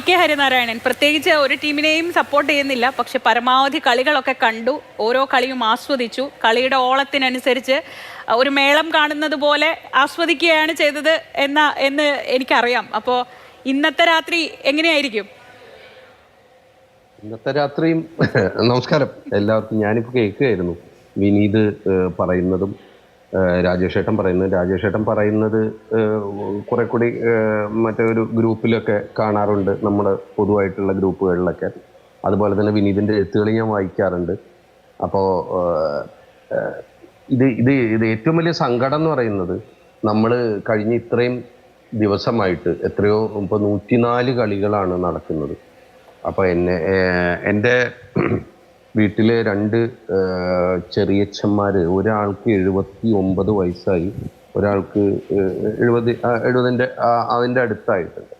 K Harinarayanan പ്രത്യേകിച്ച് ഒരു ടീമിനെയും support ചെയ്യുന്നില്ല, പക്ഷെ പരമാവധി കളികളൊക്കെ കണ്ടു, ഓരോ കളിയും ആസ്വദിച്ചു, കളിയുടെ ഓളത്തിനനുസരിച്ച് ഒരു മേളം കാണുന്നത് പോലെ ആസ്വദിക്കുകയാണ് ചെയ്തത് എന്ന് എനിക്കറിയാം. അപ്പോൾ ഇന്നത്തെ രാത്രി എങ്ങനെയായിരിക്കും? ഇന്നത്തെ രാത്രിയും നമസ്കാരം എല്ലാവർക്കും. ഞാനിപ്പോൾ കേൾക്കുകയായിരുന്നു വിനീത് പറയുന്നതും രാജേഷ് ഏട്ടൻ പറയുന്നത് കുറെ കൂടി മറ്റൊരു ഗ്രൂപ്പിലൊക്കെ കാണാറുണ്ട്, നമ്മുടെ പൊതുവായിട്ടുള്ള ഗ്രൂപ്പുകളിലൊക്കെ. അതുപോലെ തന്നെ വിനീതിൻ്റെ എഴുത്തുകൾ ഞാൻ വായിക്കാറുണ്ട്. അപ്പോൾ ഇത് ഇത് ഇത് ഏറ്റവും വലിയ സങ്കടം എന്ന് പറയുന്നത്, നമ്മൾ കഴിഞ്ഞ ഇത്രയും ദിവസമായിട്ട് എത്രയോ ഇപ്പോൾ 104 കളികളാണ് നടക്കുന്നത്. അപ്പോൾ എൻ്റെ വീട്ടിലെ 2 ചെറിയച്ഛന്മാര്, ഒരാൾക്ക് 79 വയസ്സായി, ഒരാൾക്ക് 70 അതിൻ്റെ അടുത്തായിട്ടുണ്ട്.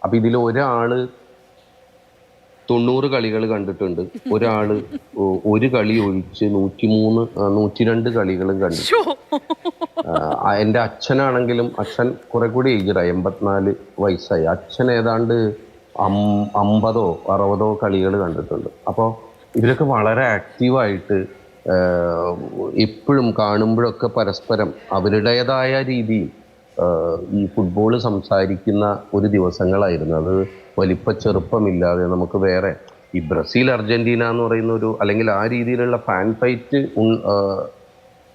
അപ്പൊ ഇതിൽ ഒരാള് 90 കളികൾ കണ്ടിട്ടുണ്ട്, ഒരാള് ഒരു കളി ഒഴിച്ച് 102 കളികളും കണ്ടിട്ടുണ്ട്. എൻ്റെ അച്ഛനാണെങ്കിലും, അച്ഛൻ കുറെ കൂടി ഏജറായി, 84 വയസ്സായി. അച്ഛൻ ഏതാണ്ട് 50 60 കളികൾ കണ്ടിട്ടുണ്ട്. അപ്പോൾ ഇവരൊക്കെ വളരെ ആക്റ്റീവായിട്ട് എപ്പോഴും കാണുമ്പോഴൊക്കെ പരസ്പരം അവരുടേതായ രീതിയിൽ ഈ ഫുട്ബോൾ സംസാരിക്കുന്ന ഒരു ദിവസങ്ങളായിരുന്നു അത്. വലിപ്പ ചെറുപ്പമില്ലാതെ നമുക്ക് വേറെ ഈ ബ്രസീൽ അർജന്റീന എന്ന് പറയുന്ന ഒരു, അല്ലെങ്കിൽ ആ രീതിയിലുള്ള ഫാൻ ഫൈറ്റ്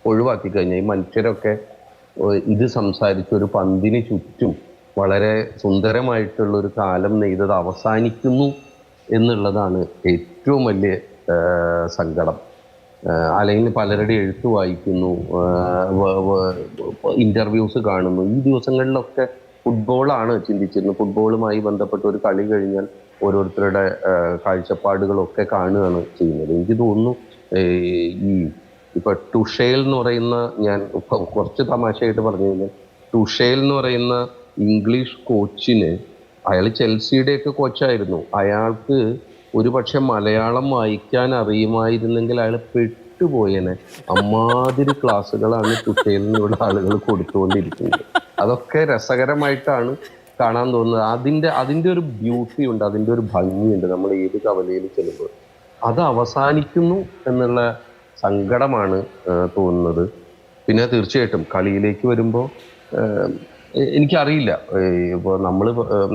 ഒഴിവാക്കി കഴിഞ്ഞാൽ ഈ മനുഷ്യരൊക്കെ ഇത് സംസാരിച്ച ഒരു പന്തിന് ചുറ്റും വളരെ സുന്ദരമായിട്ടുള്ള ഒരു കാലം നെയ്തത് അവസാനിക്കുന്നു എന്നുള്ളതാണ് ഏറ്റവും വലിയ സങ്കടം. അല്ലെങ്കിൽ പലരുടെ എഴുത്ത് വായിക്കുന്നു, ഇന്റർവ്യൂസ് കാണുന്നു. ഈ ദിവസങ്ങളിലൊക്കെ ഫുട്ബോളാണ് ചിന്തിച്ചിരുന്നത്. ഫുട്ബോളുമായി ബന്ധപ്പെട്ട ഒരു കളി കഴിഞ്ഞാൽ ഓരോരുത്തരുടെ കാഴ്ചപ്പാടുകളൊക്കെ കാണുകയാണ് ചെയ്യുന്നത്. എനിക്ക് തോന്നുന്നു ഇപ്പൊ ടുഷേൽ എന്ന് പറയുന്ന, ഞാൻ കുറച്ച് തമാശയായിട്ട് പറഞ്ഞു കഴിഞ്ഞാൽ, ടുഷേൽ എന്ന് പറയുന്ന ഇംഗ്ലീഷ് കോച്ചിന്, അയാൾ ചെൽസിയുടെയൊക്കെ കോച്ചായിരുന്നു, അയാൾക്ക് ഒരു പക്ഷെ മലയാളം വായിക്കാൻ അറിയുമായിരുന്നെങ്കിൽ അയാൾ പെട്ടുപോയേനെ. അമ്മാതിരി ക്ലാസ്സുകളാണ് ടുഷേൽ നിന്നുള്ള ആളുകൾ കൊടുത്തുകൊണ്ടിരിക്കുന്നത്. അതൊക്കെ രസകരമായിട്ടാണ് കാണാൻ തോന്നുന്നത്. അതിൻ്റെ ഒരു ബ്യൂട്ടി ഉണ്ട്, അതിൻ്റെ ഒരു ഭംഗിയുണ്ട്. നമ്മൾ ഏത് കവലയിൽ ചെല്ലുമ്പോൾ അത് അവസാനിക്കുന്നു എന്നുള്ള സങ്കടമാണ് തോന്നുന്നത്. പിന്നെ തീർച്ചയായിട്ടും കളിയിലേക്ക് വരുമ്പോൾ എനിക്കറിയില്ല, ഇപ്പോൾ നമ്മൾ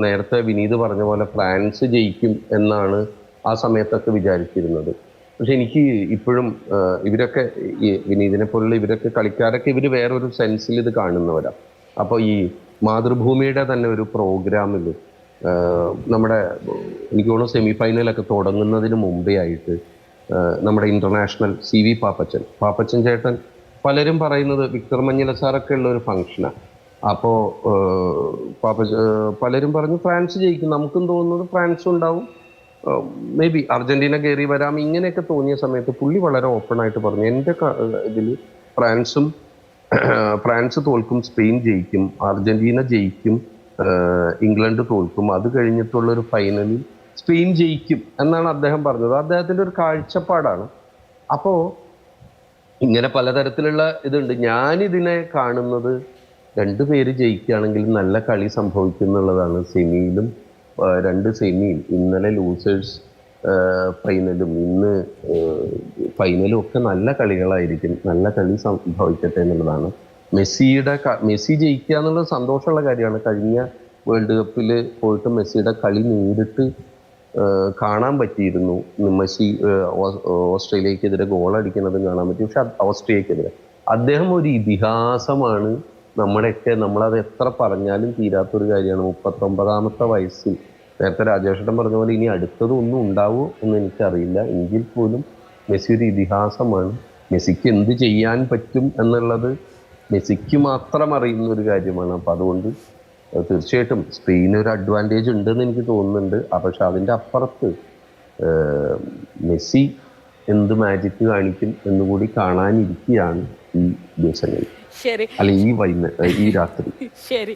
നേരത്തെ വിനീത് പറഞ്ഞ പോലെ ഫ്രാൻസ് ജയിക്കും എന്നാണ് ആ സമയത്തൊക്കെ വിചാരിച്ചിരുന്നത്. പക്ഷെ എനിക്ക് ഇപ്പോഴും ഇവരൊക്കെ, ഈ വിനീതിനെ പോലുള്ള ഇവരൊക്കെ കളിക്കാരൊക്കെ, ഇവർ വേറൊരു സെൻസിൽ ഇത് കാണുന്നവരാ. അപ്പോൾ ഈ മാതൃഭൂമിയുടെ തന്നെ ഒരു പ്രോഗ്രാമിൽ നമ്മുടെ, എനിക്ക് തോന്നുന്നു സെമി ഫൈനലൊക്കെ തുടങ്ങുന്നതിന് മുമ്പേ ആയിട്ട് നമ്മുടെ ഇന്റർനാഷണൽ CV പാപ്പച്ചൻ ചേട്ടൻ, പലരും പറയുന്നത് വിക്ടർ മഞ്ഞില സാറൊക്കെ ഉള്ള ഒരു ഫംഗ്ഷനാണ്. അപ്പോൾ പലരും പറഞ്ഞു ഫ്രാൻസ് ജയിക്കും. നമുക്കും തോന്നുന്നത് ഫ്രാൻസ് ഉണ്ടാവും, മേ ബി അർജന്റീന കയറി വരാം, ഇങ്ങനെയൊക്കെ തോന്നിയ സമയത്ത് പുള്ളി വളരെ ഓപ്പൺ ആയിട്ട് പറഞ്ഞു, എൻ്റെ ഇതിൽ ഫ്രാൻസ് തോൽക്കും, സ്പെയിൻ ജയിക്കും, അർജന്റീന ജയിക്കും, ഇംഗ്ലണ്ട് തോൽക്കും, അത് കഴിഞ്ഞിട്ടുള്ളൊരു ഫൈനലിൽ സ്പെയിൻ ജയിക്കും എന്നാണ് അദ്ദേഹം പറഞ്ഞത്. അദ്ദേഹത്തിൻ്റെ ഒരു കാഴ്ചപ്പാടാണ്. അപ്പോൾ ഇങ്ങനെ പലതരത്തിലുള്ള ഇതുണ്ട്. ഞാനിതിനെ കാണുന്നത്, 2 പേര് ജയിക്കുകയാണെങ്കിൽ നല്ല കളി സംഭവിക്കുന്നുള്ളതാണ്. സെമിയിലും 2 സെമിയിൽ, ഇന്നലെ ലൂസേഴ്സ് ഫൈനലും ഇന്ന് ഫൈനലും ഒക്കെ നല്ല കളികളായിരിക്കും. നല്ല കളി സംഭവിക്കട്ടെ എന്നുള്ളതാണ്. മെസ്സി ജയിക്കുക എന്നുള്ളത് സന്തോഷമുള്ള കാര്യമാണ്. കഴിഞ്ഞ വേൾഡ് കപ്പിൽ പോയിട്ട് മെസ്സിയുടെ കളി നേരിട്ട് കാണാൻ പറ്റിയിരുന്നു. മെസ്സി ഓസ്ട്രേലിയക്കെതിരെ ഗോൾ അടിക്കുന്നതും കാണാൻ പറ്റി. പക്ഷെ ഓസ്ട്രേലിയക്കെതിരെ അദ്ദേഹം ഒരു ഇതിഹാസമാണ്. നമ്മളത് എത്ര പറഞ്ഞാലും തീരാത്തൊരു കാര്യമാണ്. 39ാമത്തെ വയസ്സിൽ, നേരത്തെ രാജേഷേട്ടൻ പറഞ്ഞ പോലെ ഇനി അടുത്തതൊന്നും ഉണ്ടാവുമോ എന്ന് എനിക്കറിയില്ല, എങ്കിൽ പോലും മെസ്സി ഒരു ഇതിഹാസമാണ്. മെസ്സിക്ക് എന്ത് ചെയ്യാൻ പറ്റും എന്നുള്ളത് മെസ്സിക്ക് മാത്രം അറിയുന്ന ഒരു കാര്യമാണ്. അപ്പം അതുകൊണ്ട് തീർച്ചയായിട്ടും സ്പെയിന് ഒരു അഡ്വാൻറ്റേജ് ഉണ്ടെന്ന് എനിക്ക് തോന്നുന്നുണ്ട്. പക്ഷെ അതിൻ്റെ അപ്പുറത്ത് മെസ്സി എന്ത് മാജിക് കാണിക്കും എന്നുകൂടി കാണാനിരിക്കുകയാണ് ഈ ദിവസങ്ങളിൽ, ശരി, അല്ല ഈ രാത്രി. ശരി.